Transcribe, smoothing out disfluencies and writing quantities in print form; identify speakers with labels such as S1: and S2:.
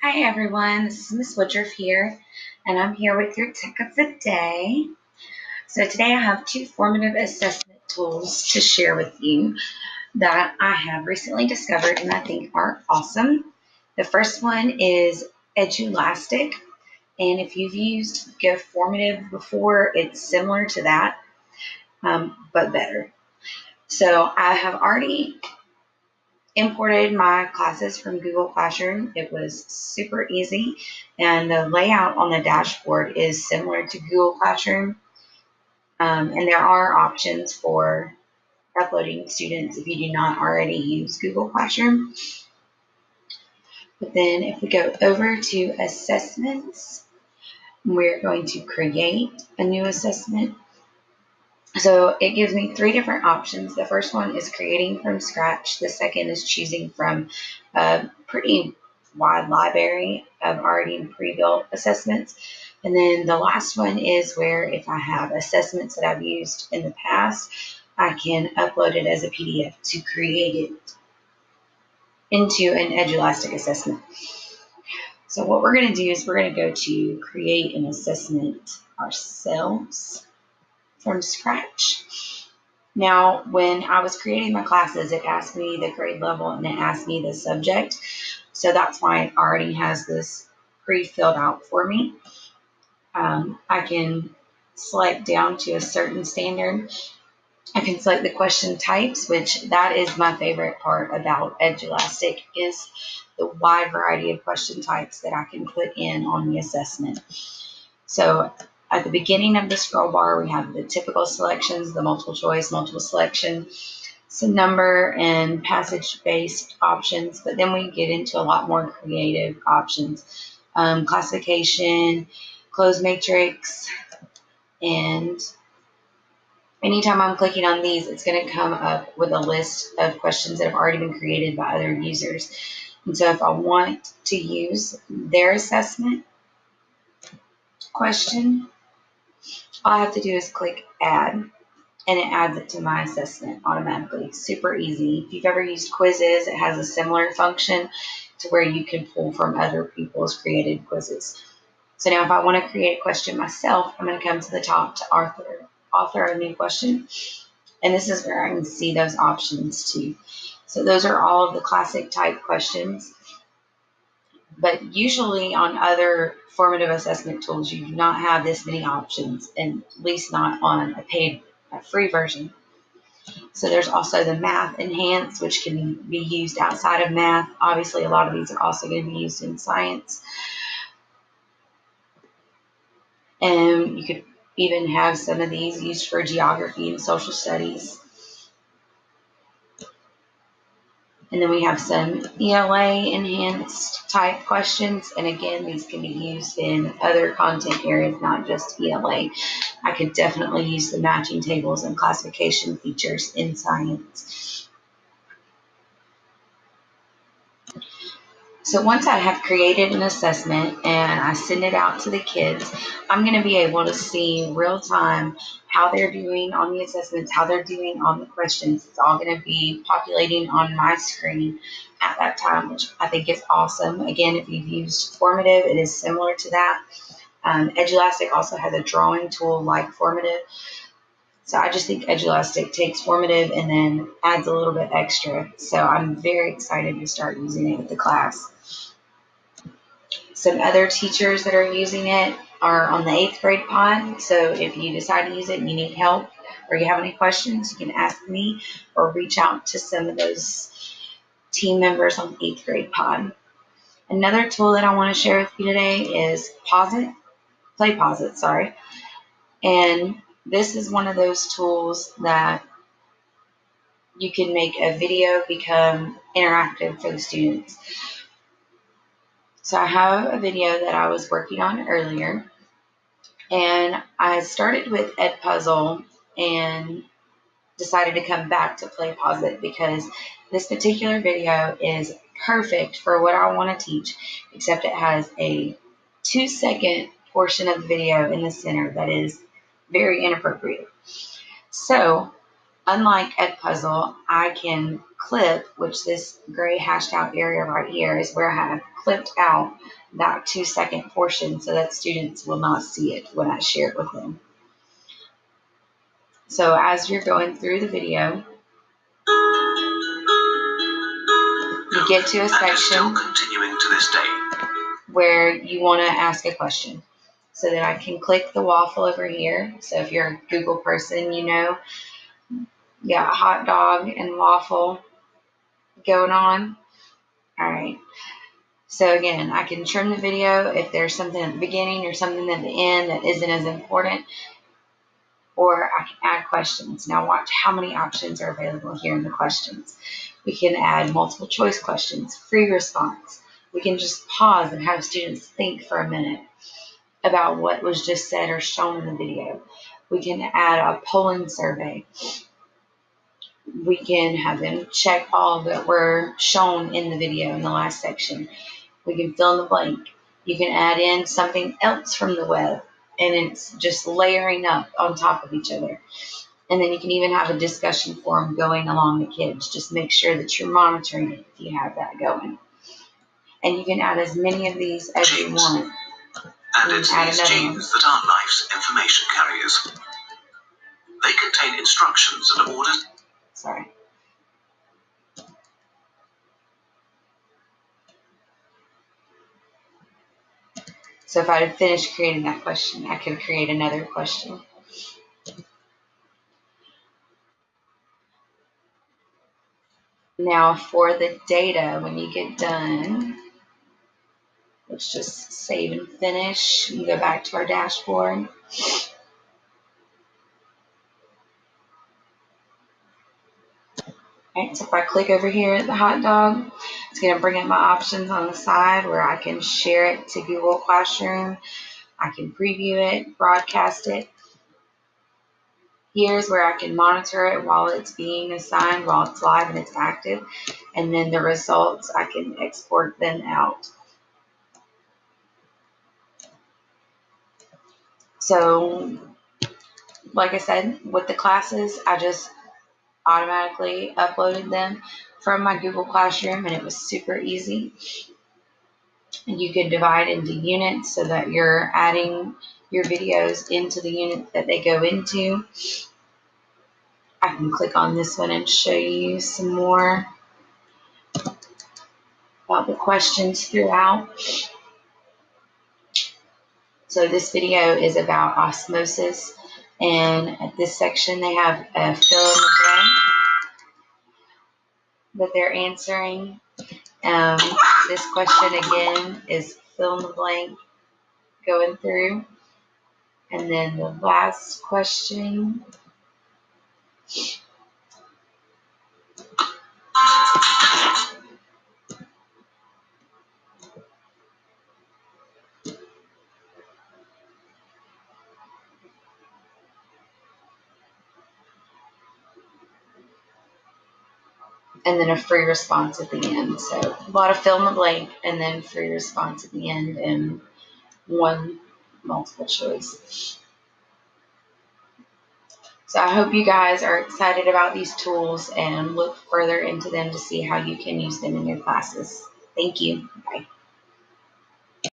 S1: Hi everyone, this is Miss Woodruff here, and I'm here with your tech of the day. So today I have two formative assessment tools to share with you that I have recently discovered and I think are awesome. The first one is Edulastic, and if you've used GoFormative before, it's similar to that, but better. So I have already imported my classes from Google Classroom. It was super easy, and the layout on the dashboard is similar to Google Classroom. And there are options for uploading students if you do not already use Google Classroom. But then if we go over to assessments, we're going to create a new assessment. So it gives me three different options. The first one is creating from scratch. The second is choosing from a pretty wide library of already pre-built assessments. And then the last one is where if I have assessments that I've used in the past, I can upload it as a PDF to create it into an Edulastic assessment. So what we're going to do is we're going to go to create an assessment ourselves from scratch. Now, when I was creating my classes, it asked me the grade level and it asked me the subject. So that's why it already has this pre-filled out for me. I can select down to a certain standard. I can select the question types, which that is my favorite part about Edulastic is the wide variety of question types that I can put in on the assessment. So at the beginning of the scroll bar, we have the typical selections, the multiple choice, multiple selection, some number and passage-based options, but then we get into a lot more creative options. Classification, closed matrix, and anytime I'm clicking on these, it's going to come up with a list of questions that have already been created by other users. And so if I want to use their assessment question, all I have to do is click add, and it adds it to my assessment automatically. Super easy. If you've ever used quizzes, it has a similar function to where you can pull from other people's created quizzes. So now if I want to create a question myself, I'm going to come to the top to author a new question. And this is where I can see those options too. So those are all of the classic type questions. But usually on other formative assessment tools, you do not have this many options, and at least not on a free version. So there's also the Math Enhanced, which can be used outside of math. Obviously, a lot of these are also going to be used in science. And you could even have some of these used for geography and social studies. And then we have some ELA enhanced type questions. And again, these can be used in other content areas, not just ELA. I could definitely use the matching tables and classification features in science. So once I have created an assessment and I send it out to the kids, I'm going to be able to see real time how they're doing on the assessments, how they're doing on the questions. It's all going to be populating on my screen at that time, which I think is awesome. Again, if you've used Formative, it is similar to that. Edulastic also has a drawing tool like Formative. So I just think Edulastic takes Formative and then adds a little bit extra. So I'm very excited to start using it with the class. Some other teachers that are using it are on the 8th grade pod. So if you decide to use it and you need help or you have any questions, you can ask me or reach out to some of those team members on the 8th grade pod. Another tool that I want to share with you today is PlayPosit, sorry. And this is one of those tools that you can make a video become interactive for the students. So I have a video that I was working on earlier, and I started with Edpuzzle and decided to come back to PlayPosit because this particular video is perfect for what I want to teach, except it has a 2-second portion of the video in the center that is very inappropriate. So unlike Edpuzzle, I can clip, which this gray hashed out area right here is where I have clipped out that 2-second portion so that students will not see it when I share it with them. So as you're going through the video, you get to a section
S2: continuing to this day
S1: where you want to ask a question. So then I can click the waffle over here. So if you're a Google person, you know, you got hot dog and waffle going on. All right. So again, I can trim the video if there's something at the beginning or something at the end that isn't as important, or I can add questions. Now watch how many options are available here in the questions. We can add multiple choice questions, free response. We can just pause and have students think for a minute about what was just said or shown in the video. We can add a polling survey. We can have them check all that were shown in the video in the last section. We can fill in the blank. You can add in something else from the web, and it's just layering up on top of each other. And then you can even have a discussion forum going along the kids. Just make sure that you're monitoring it if you have that going. And you can add as many of these as you want.
S2: And it's these genes that are life's information carriers. They contain instructions and orders.
S1: Sorry. So if I had finished creating that question, I could create another question. Now for the data, when you get done, let's just save and finish and go back to our dashboard. Right, so if I click over here at the hot dog, it's going to bring up my options on the side where I can share it to Google Classroom. I can preview it, broadcast it. Here's where I can monitor it while it's being assigned, while it's live and it's active. And then the results, I can export them out. So, like I said, with the classes, I just automatically uploaded them from my Google Classroom, and it was super easy. And you can divide into units so that you're adding your videos into the unit that they go into. I can click on this one and show you some more about the questions throughout. So this video is about osmosis, and at this section they have a fill in the blank that they're answering. This question again is fill in the blank going through. And then the last question and then a free response at the end. So a lot of fill in the blank and then free response at the end and one multiple choice. So I hope you guys are excited about these tools and look further into them to see how you can use them in your classes. Thank you. Bye.